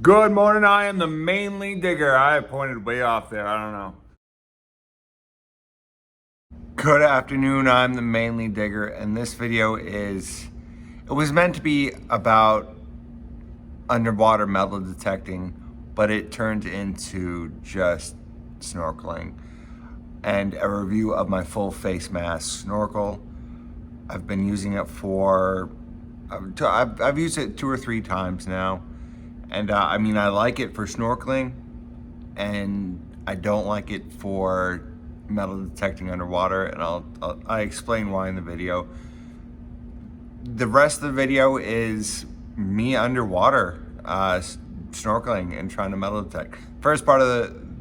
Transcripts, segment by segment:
Good morning, I am the mainly digger. I pointed way off there, I don't know. Good afternoon, I'm the mainly digger, and this video it was meant to be about underwater metal detecting, but it turned into just snorkeling and a review of my full face mask snorkel. I've been using it I've used it 2 or 3 times now. And I mean, I like it for snorkeling, and I don't like it for metal detecting underwater, and I explain why in the video. The rest of the video is me underwater, snorkeling and trying to metal detect. First part of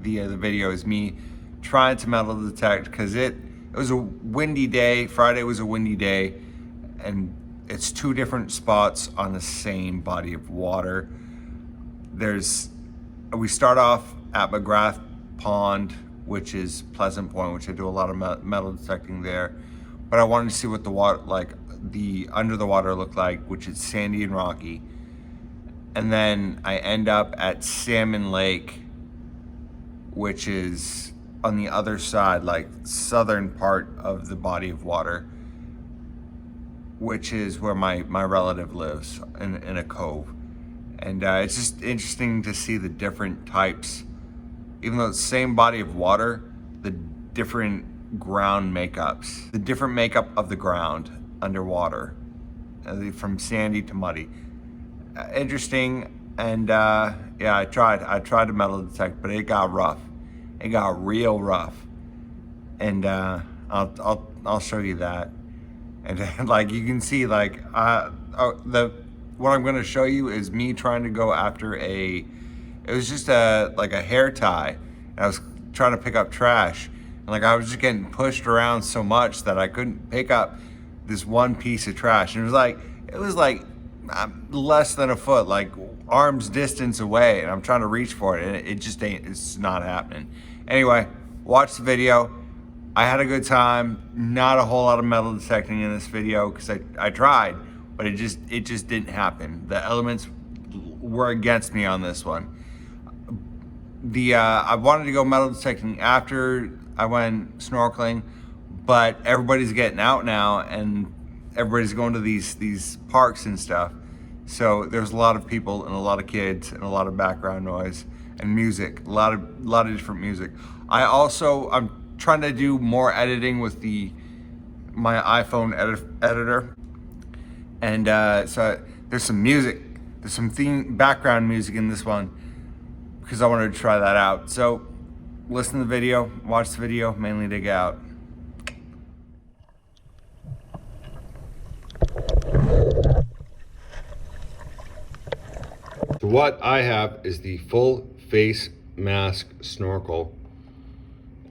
the video is me trying to metal detect because it was a windy day. Friday was a windy day, and it's 2 different spots on the same body of water. We start off at McGrath Pond, which is Pleasant Point, which I do a lot of metal detecting there. But I wanted to see what the water, like the under the water looked like, which is sandy and rocky. And then I end up at Salmon Lake, which is on the other side, like southern part of the body of water, which is where my relative lives in a cove. And it's just interesting to see the different types, even though it's the same body of water, the different ground makeups, the different makeup of the ground underwater, from sandy to muddy. Interesting, and yeah, I tried to metal detect, but it got rough. It got real rough, and I'll show you that. And like you can see, like what I'm going to show you is me trying to go after it was just like a hair tie. And I was trying to pick up trash. And like I was just getting pushed around so much that I couldn't pick up this one piece of trash. And it was like less than a foot, like arm's distance away. And I'm trying to reach for it, and it's not happening. Anyway, watch the video. I had a good time. Not a whole lot of metal detecting in this video because I tried, but it just didn't happen. The elements were against me on this one. I wanted to go metal detecting after I went snorkeling, but everybody's getting out now and everybody's going to these parks and stuff. So there's a lot of people and a lot of kids and a lot of background noise and music, a lot of different music. I'm trying to do more editing with my iPhone editor. And so there's some music, there's some background music in this one because I wanted to try that out. So listen to the video, watch the video, mainly dig out. So what I have is the full face mask snorkel,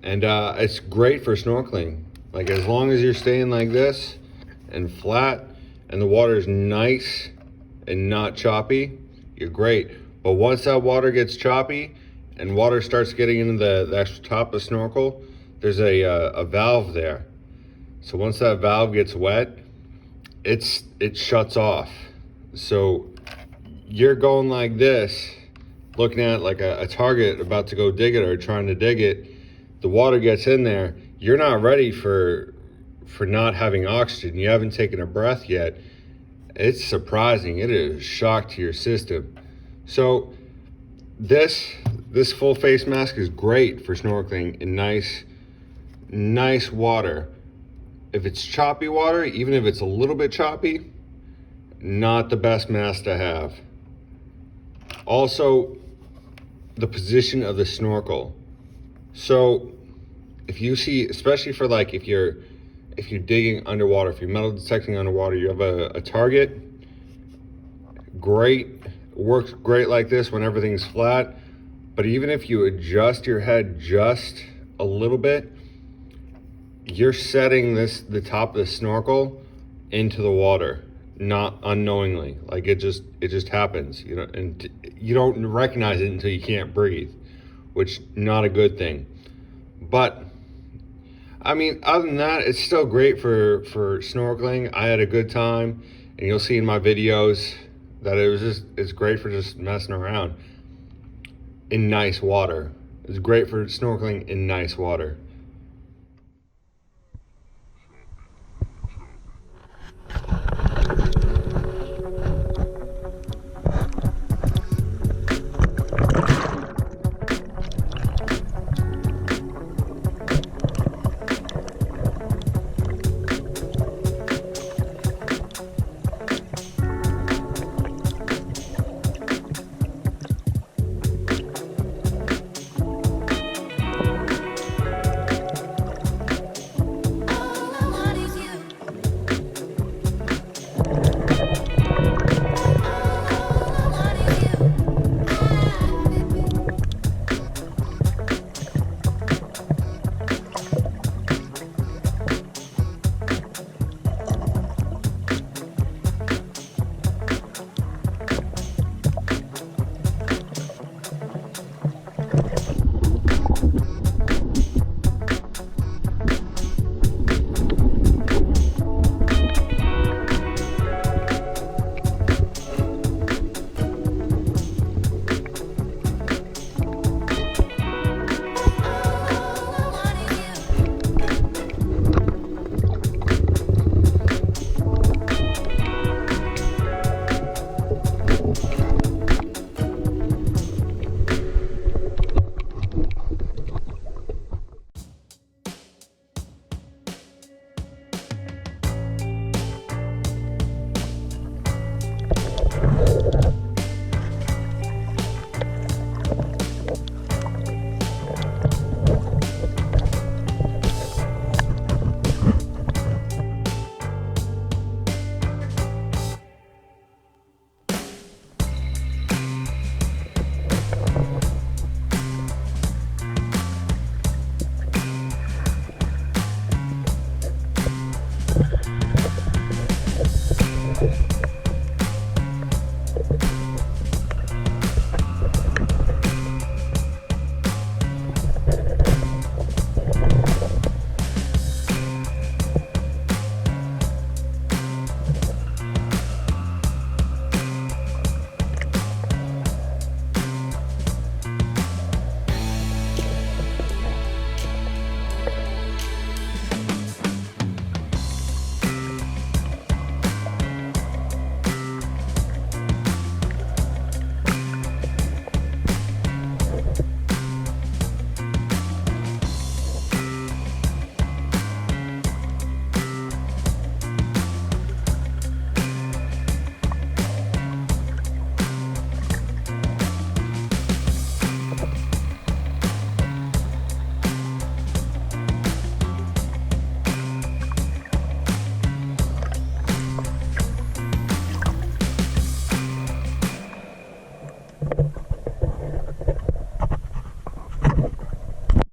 and it's great for snorkeling. Like as long as you're staying like this and flat, and the water is nice and not choppy, you're great. But once that water gets choppy and water starts getting into the actual top of the snorkel, there's a valve there. So once that valve gets wet, it shuts off. So you're going like this, looking at like a target about to go dig it or trying to dig it. The water gets in there, you're not ready for not having oxygen. You haven't taken a breath yet. It's surprising. It is a shock to your system. So this full face mask is great for snorkeling in nice water. If it's choppy water, even if it's a little bit choppy, not the best mask to have. Also, the position of the snorkel. So if you see, especially for like if you're digging underwater, if you're metal detecting underwater, you have a target, great, works great like this when everything's flat. But even if you adjust your head just a little bit, you're setting the top of the snorkel into the water, not unknowingly. Like it just happens, you know, and you don't recognize it until you can't breathe, which not a good thing. But I mean, other than that, it's still great for snorkeling. I had a good time, and you'll see in my videos that it's great for just messing around. in nice water. It's great for snorkeling in nice water.